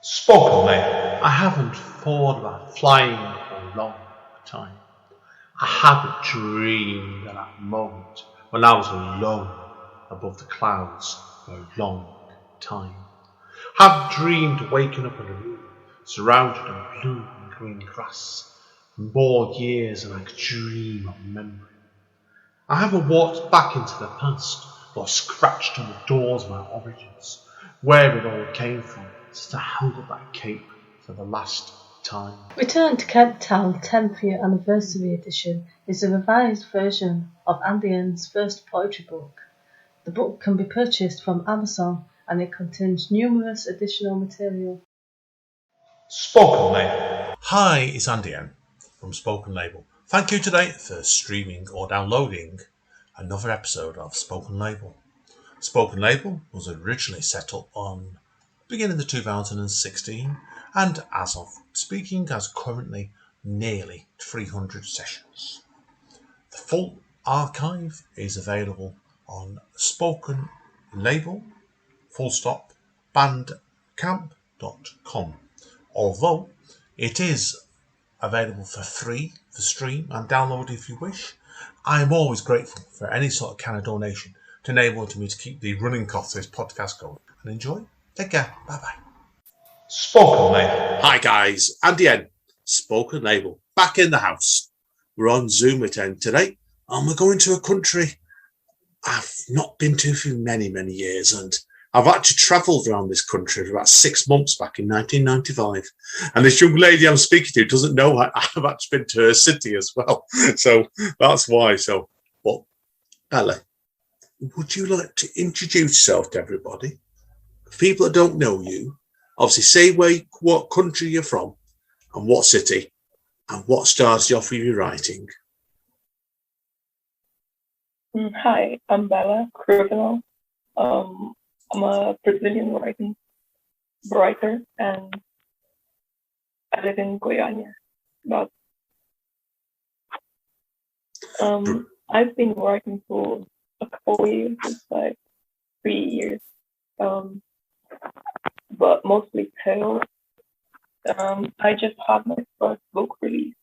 Spoken there. I haven't thought about flying for a long time. I haven't dreamed of that moment when I was alone above the clouds for a long time. I haven't dreamed of waking up in a room surrounded in blue and green grass for more years than I could dream of remembering. I haven't walked back into the past or scratched on the doors of my origins, where it all came from, since I held up that cape for the last time. Return to Kent Town 10th Year Anniversary Edition is a revised version of Andy N's first poetry book. The book can be purchased from Amazon and it contains numerous additional material. Spoken Label. Hi, it's Andy N from Spoken Label. Thank you today for streaming or downloading another episode of Spoken Label. Spoken Label was originally set up on beginning of 2016 and as of speaking has currently nearly 300 sessions. The full archive is available on Spoken Label bandcamp.com. Although it is available for free for stream and download if you wish, I am always grateful for any sort of kind of donation to enable me to keep the running costs of this podcast going. And enjoy. Take care. Bye bye. Spoken Label. Hi guys, Andy N. Spoken Label. Back in the house. We're on Zoom again today, and we're going to a country I've not been to for many, many years, and I've actually travelled around this country for about 6 months back in 1995. And this young lady I'm speaking to doesn't know I've actually been to her city as well. So that's why. So, but Bella, would you like to introduce yourself to everybody? People that don't know you, obviously say what country you're from and what city and what started you off with your writing. Hi, I'm Bela Cruvinel. I'm a Brazilian writer, and I live in Goiânia. But I've been writing for a couple of years, it's like 3 years, but mostly tales. I just had my first book released,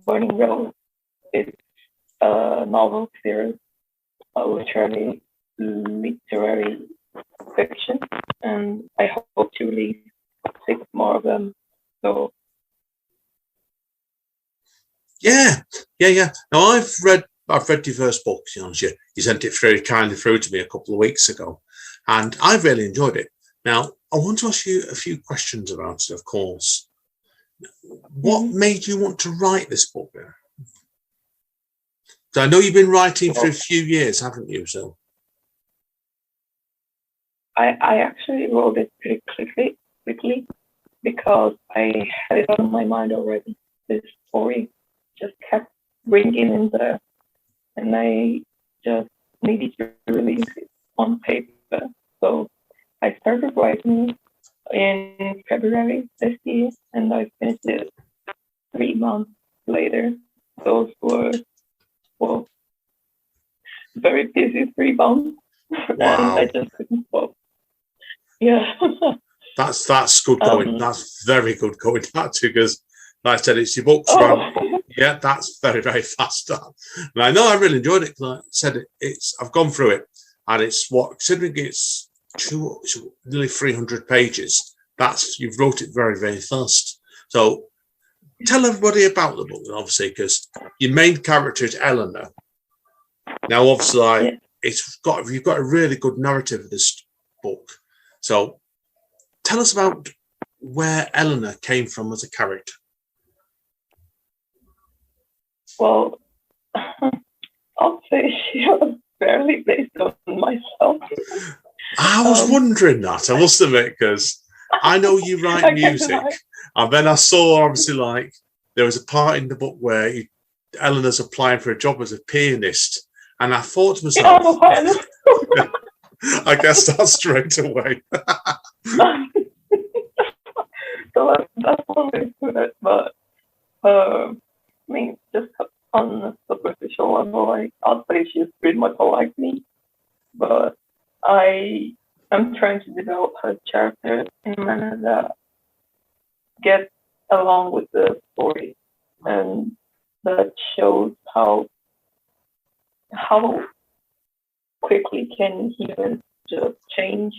Burning Rose. It's a novel series, literary fiction, and I hope to release 6 more of them. So yeah. Now I've read diverse books. You sent it very kindly through to me a couple of weeks ago, and I've really enjoyed it. Now I want to ask you a few questions about it, of course. What made you want to write this book then? So I know you've been writing for a few years, haven't you? So I actually wrote it pretty quickly because I had it on my mind already. This story just kept ringing in there, and I just needed to release it on paper. So I started writing in February this year, and I finished it 3 months later. Those were, well, very busy 3 months. Wow. And I just couldn't stop. Yeah. That's good going. That's very good going, because like I said, it's your books. Yeah, that's very, very fast. And I know I really enjoyed it. Like I said, I've gone through it, and considering it's nearly 300 pages. You've wrote it very, very fast. So tell everybody about the book, obviously, because your main character is Eleanor. Now, obviously, you've got a really good narrative of this book. So tell us about where Eleanor came from as a character. Well, I'll say she was barely based on myself. I was wondering that, I must admit, because I know you write music, and then I saw, obviously, like, there was a part in the book where Eleanor's applying for a job as a pianist, and I thought to myself, I guess that's straight away. So that's one way to put it, but I mean, just on a superficial level, I'd say she's pretty much like me, but I'm trying to develop her character in a manner that gets along with the story, and that shows how quickly can humans just change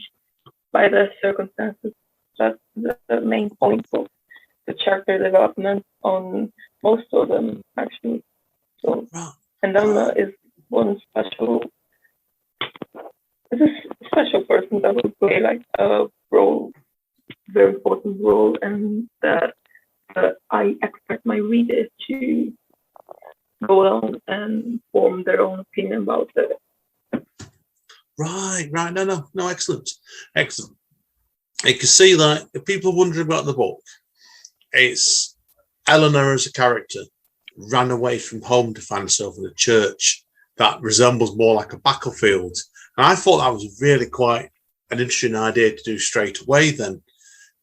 by the circumstances. That's the main point of the character development on most of them, actually. So, and Anna is one special. Is a special person that will play like a role, very important role, and that I expect my readers to go on and form their own opinion about it. Right. No, excellent. You can see that if people are wondering about the book, it's Eleanor as a character ran away from home to find herself in a church that resembles more like a battlefield. And I thought that was really quite an interesting idea to do straight away then.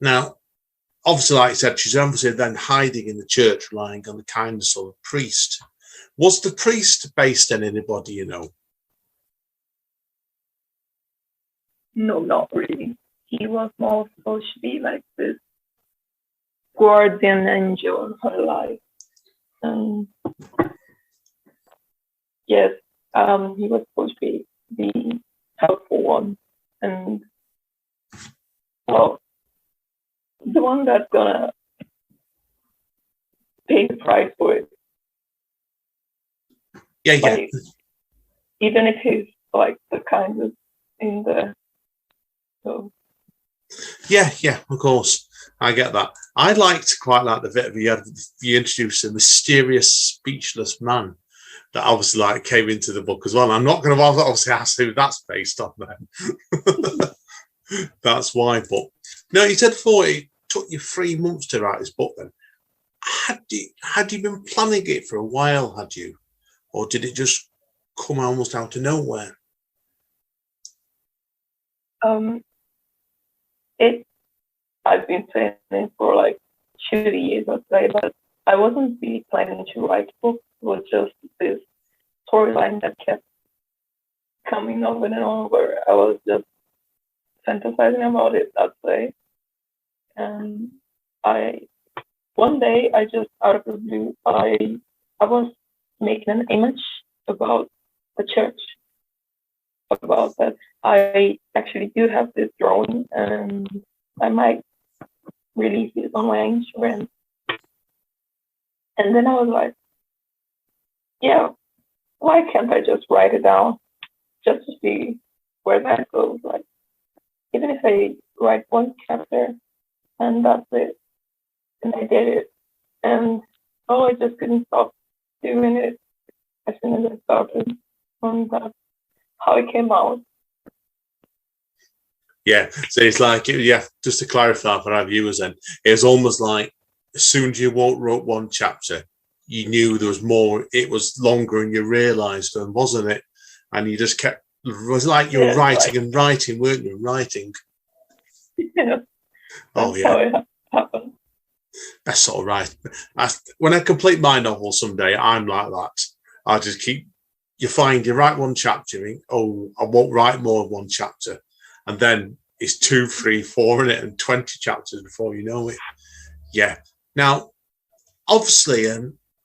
Now, obviously, like I said, she's obviously then hiding in the church, relying on the kindness of a priest. Was the priest based on anybody, you know? No, not really. He was more supposed to be like this guardian angel in her life. And yes, he was supposed to be the helpful one. And well, the one that's gonna pay the price for it. Yeah. Like, even if he's like the kindest in the so. Yeah, of course. I get that. I quite like the bit of you introduced a mysterious, speechless man that obviously like came into the book as well. I'm not going to obviously ask who that's based on then. That's why. But no, you said before it took you 3 months to write this book then. Had you been planning it for a while, had you? Or did it just come almost out of nowhere? I've been saying it for like 2 years, I'd say, but I wasn't really planning to write a book. It was just this storyline that kept coming over and over. I was just fantasizing about it, I'd say. And one day, I just out of the blue, I was making an image about the church, about that. I actually do have this drawing, and I might release it on my Instagram. And then I was like, yeah, why can't I just write it down just to see where that goes? Like, even if I write one chapter and that's it, and I did it, and I just couldn't stop doing it as soon as I started, and that's how it came out. Yeah, so it's like, just to clarify for our viewers then, it was almost like as soon as you wrote one chapter, you knew there was more, it was longer and you realised, wasn't it? And you just kept, it was like you were writing and writing, weren't you? Writing. Yeah. Oh, yeah. How it happened. That's sort of right. When I complete my novel someday, I'm like that. I just you write one chapter, you think, oh, I won't write more than one chapter. And then it's 2, 3, 4 in it and 20 chapters before you know it. Yeah. Now, obviously,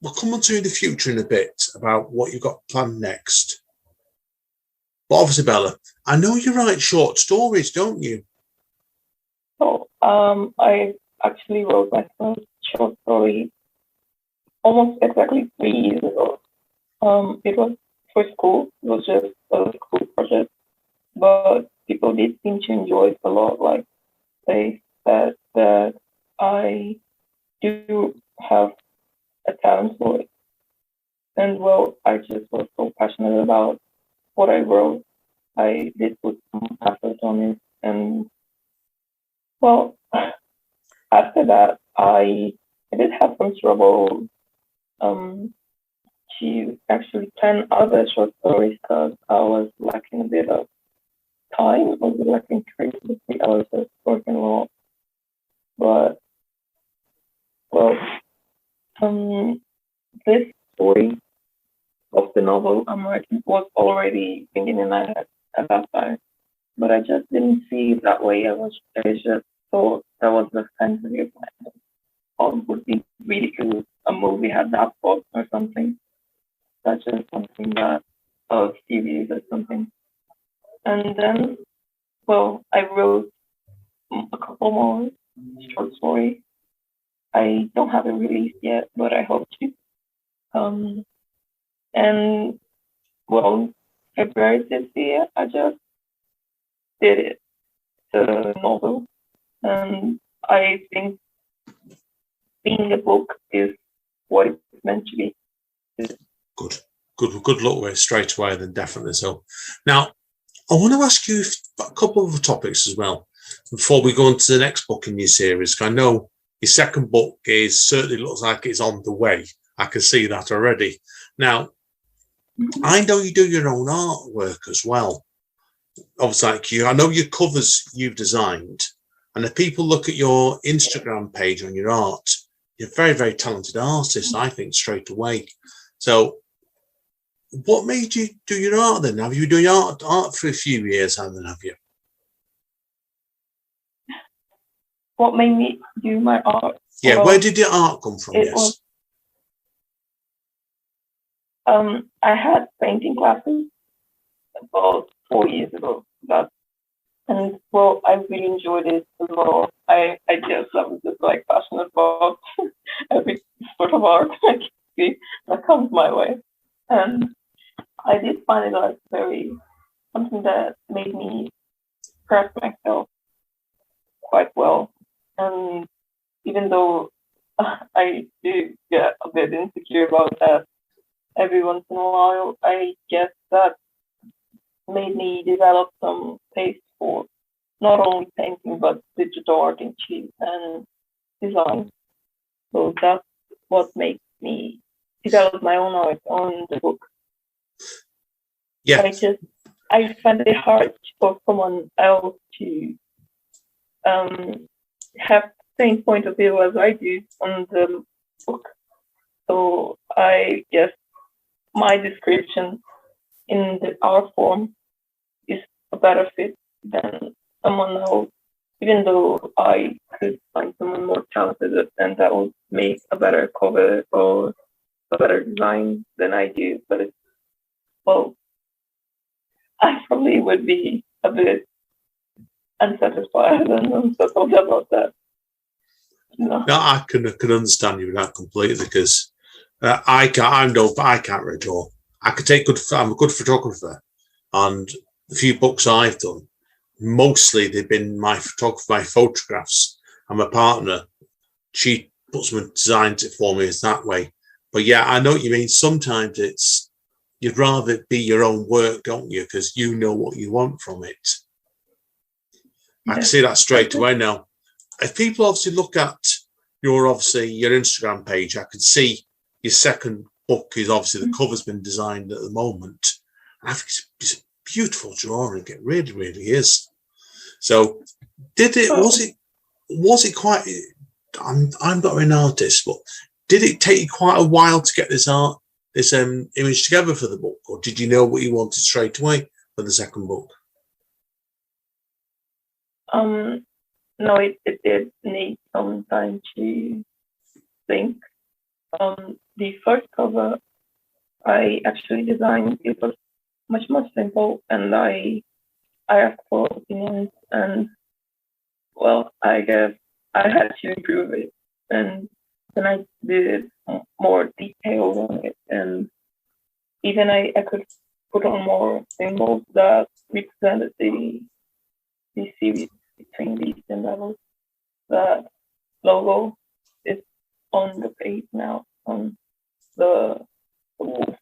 we'll come on to in the future in a bit about what you've got planned next. But obviously, Bella, I know you write short stories, don't you? So, I actually wrote my first short story almost exactly 3 years ago. It was for school. It was just a school project, but people did seem to enjoy it a lot. Like, they said that I do have a talent for it. And well, I just was so passionate about what I wrote. I did put some effort on it. And well, after that, I did have some trouble to actually plan other short stories because I was lacking a bit of time. I was lacking creativity. I was just working a lot. But well, this story of the novel I'm writing was already thinking in my head at that time. but I just didn't see it that way. I just thought that was the fantasy of my, oh, it would be really cool. A movie had that book or something. That's just something that, a series or something. And then, well, I wrote a couple more short stories. I don't have it released yet, but I hope to. And well, February this year, I just did it, the novel. And I think being a book is what it's meant to be. Good luck with it straight away then, definitely. So now I want to ask you a couple of topics as well before we go on to the next book in your series. I know your second book certainly looks like it's on the way. I can see that already. Now, I know you do your own artwork as well. Obviously, like you, I know your covers you've designed, and if people look at your Instagram page on your art, you're a very, very talented artist, I think, straight away. So what made you do your art then? Have you been doing art for a few years, have you? What made me do my art? Yeah, well, where did your art come from? Yes. Was, I had painting classes about 4 years ago. And well, I really enjoyed it as well. I was just like passionate about every sort of art that comes my way. And I did find it like something that made me express myself quite well. And even though I do get a bit insecure about that every once in a while, I guess that made me develop some taste for not only painting but digital art and design. So that's what makes me develop my own art on the book. Yeah. I find it hard for someone else to have the same point of view as I do on the book. So I guess my description in the art form is a better fit than someone else, even though I could find someone more talented and that would make a better cover or a better design than I do. But I probably would be a bit unsatisfied and unsettled about that. No, I can understand you with that completely because I can't really draw. I'm a good photographer, and the few books I've done, mostly they've been my photographs. And my partner, she puts them and designs it for me as that way. But yeah, I know what you mean. Sometimes you'd rather be your own work, don't you? Because you know what you want from it. I can see that straight away now. If people obviously look at your Instagram page, I can see your second book is obviously the cover's been designed at the moment. I think it's a beautiful drawing. It really, really is. So, was it quite? I'm not an artist, but did it take you quite a while to get this image together for the book, or did you know what you wanted straight away for the second book? No, it did need some time to think. The first cover I actually designed, it was much more simple, and I asked for opinions, and well, I guess I had to improve it, and then I did more detail on it, and even I could put on more symbols that represented the series between these and levels. The logo is on the page now, on the wolf.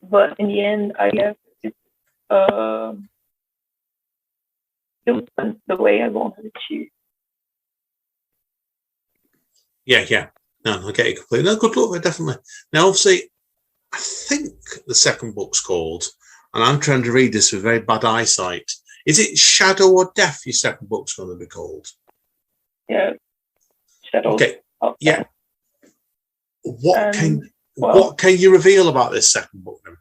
But in the end, I guess it went the way I wanted it to. Yeah. No, I get it completely. No, good luck with it, definitely. Now, obviously, I think the second book's called, and I'm trying to read this with very bad eyesight. Is it Shadow or Death? Your second book's going to be called. Yeah, Shadow. Okay. Yeah. What can you reveal about this second book then?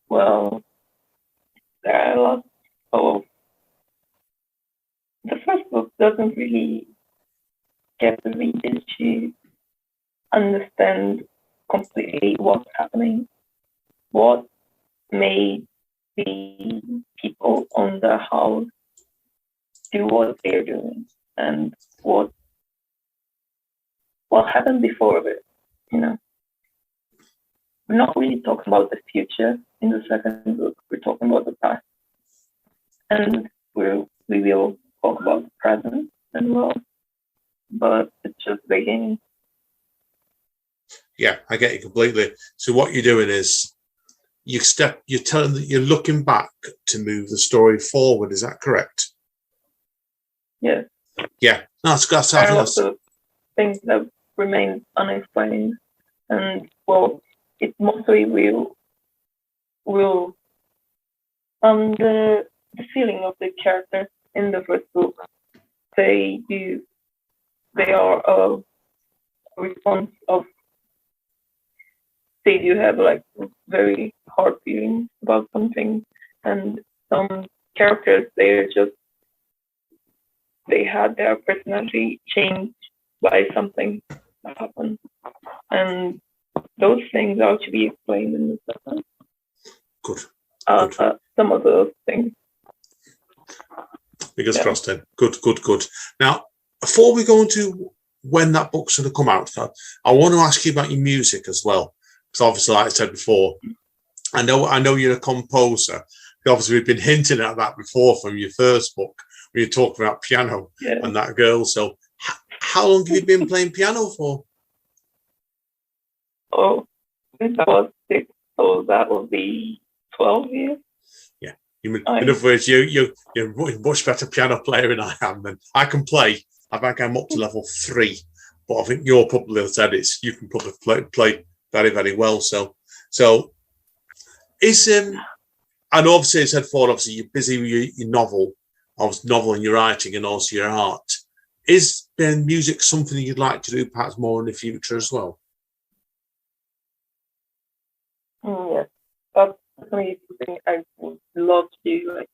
Well, there are a lot of. The first book doesn't really get the reader to understand completely what's happening, what made the people on the house do what they're doing, and what happened before it. You know, we're not really talking about the future in the second book. We're talking about the past, and we will talk about the present as well. But it's just beginning. Yeah, I get you completely. So what you're doing is you're telling that you're looking back to move the story forward. Is that correct? Yes. Yeah, no, that's There are lots of things that remain unexplained, and well, it mostly will the feeling of the characters in the first book. They are a response of, they do have like very hard feelings about something, and some characters they had their personality changed by something that happened, and those things are to be explained in the second. Good. Some of those things. Fingers crossed then. Good. Now, before we go into when that book's going to come out, I want to ask you about your music as well. Because obviously, like I said before, I know you're a composer. Obviously, we've been hinting at that before from your first book, when you're talking about piano and that girl. So how long have you been playing piano for? Oh, since I was 6, so that will be 12 years. Yeah. In other words, you're a much better piano player than I am. And I can play. I think I'm up to level 3. But I think you're probably said you can probably play very, very well. So is and obviously, as I said before, obviously you're busy with your novel and your writing and also your art. Is then music something you'd like to do perhaps more in the future as well? Yes, that's definitely something I would love to do. Like,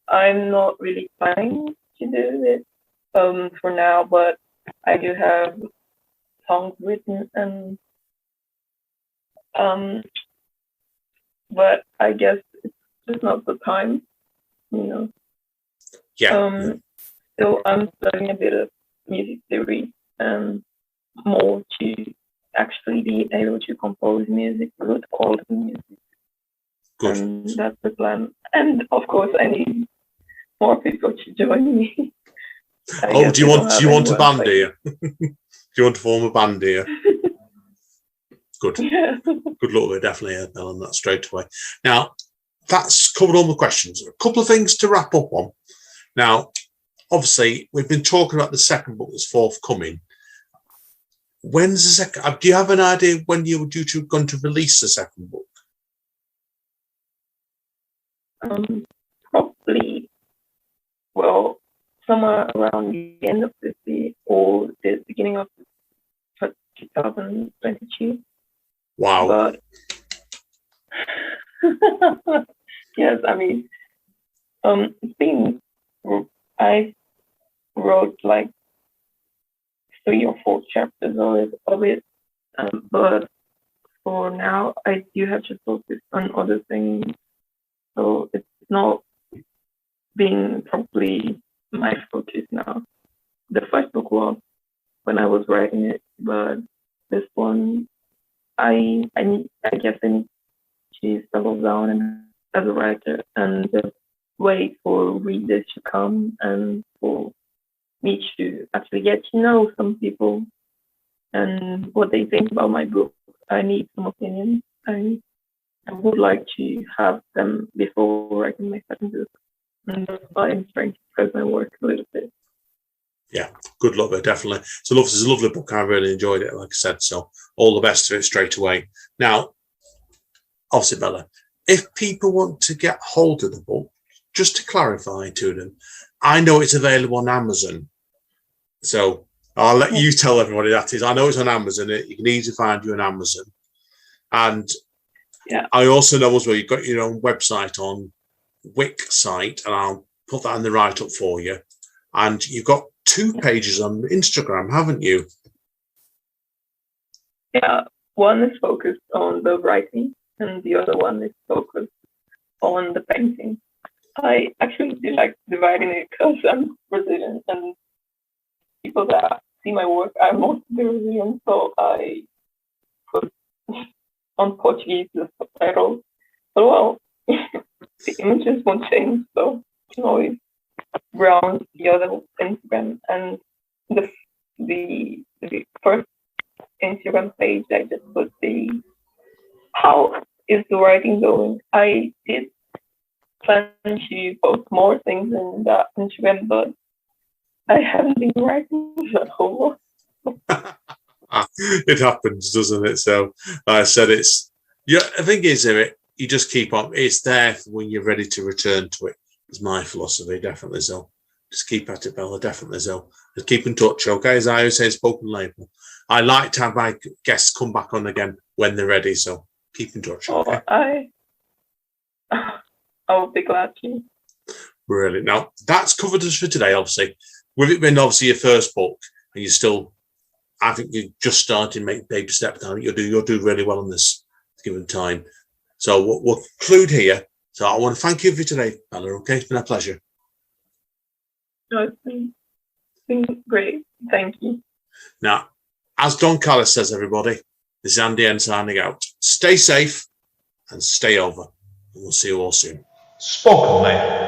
I'm not really planning to do it for now, but I do have songs written, and but I guess it's just not the time, you know. Yeah. So I'm studying a bit of music theory and more to actually be able to compose music, good quality music. Good. And that's the plan. And of course, I need more people to join me. Do you want a band here? Do you want to form a band here? Good. Yeah. Good luck with it. Definitely on that straight away. Now, that's covered all the questions. A couple of things to wrap up on. Now, obviously, we've been talking about the second book that's forthcoming. When's the second? Do you have an idea when you're going to release the second book? Probably, well, somewhere around the end of this year or the beginning of 2022. Wow. But yes, I mean, it's been, I wrote like 3 or 4 chapters of it, but for now I do have to focus on other things, so it's not being probably my focus now. The first book was when I was writing it, but this one, I guess I need to settle down and, as a writer, and just wait for readers to come and for me to actually get to know some people and what they think about my book. I need some opinions. I would like to have them before writing my second book. And that's why I'm trying to spread my work a little bit. Yeah, good luck there, definitely. It's a lovely book. I really enjoyed it, like I said. So all the best of it straight away. Now, obviously, Bella, if people want to get hold of the book, just to clarify to them, I know it's available on Amazon. So I'll let you tell everybody that is. I know it's on Amazon. You can easily find you on Amazon. And Yeah. I also know as well you've got your own website on Wix site, and I'll put that in the write-up for you. And you've got 2 pages on Instagram, haven't you? Yeah, one is focused on the writing, and the other one is focused on the painting. I actually do like dividing it because I'm Brazilian, and people that see my work are mostly Brazilian, so I put on Portuguese the subtitles. But well, the images won't change, so you can always browse the other Instagram. And the first Instagram page, I just put how is the writing going. I did plan to post more things in the Instagram, but I haven't been writing that whole lot. It happens, doesn't it? So like I said, it's the thing is, you just keep on. It's there when you're ready to return to it. It's my philosophy, definitely so. Just keep at it, Bella, definitely so. Just keep in touch, okay? As I always say, spoken label. I like to have my guests come back on again when they're ready, so keep in touch, okay? I'll be glad to. Brilliant. Now, that's covered us for today, obviously. With it being obviously your first book, and you're still, I think you're just starting to make baby steps down. You'll do really well on this given time. So we'll conclude here. So I want to thank you for today, Bella, okay? It's been a pleasure. No, it's been great. Thank you. Now, as Don Callis says, everybody, this is Andy N signing out. Stay safe and stay over. And we'll see you all soon. Spoken Label.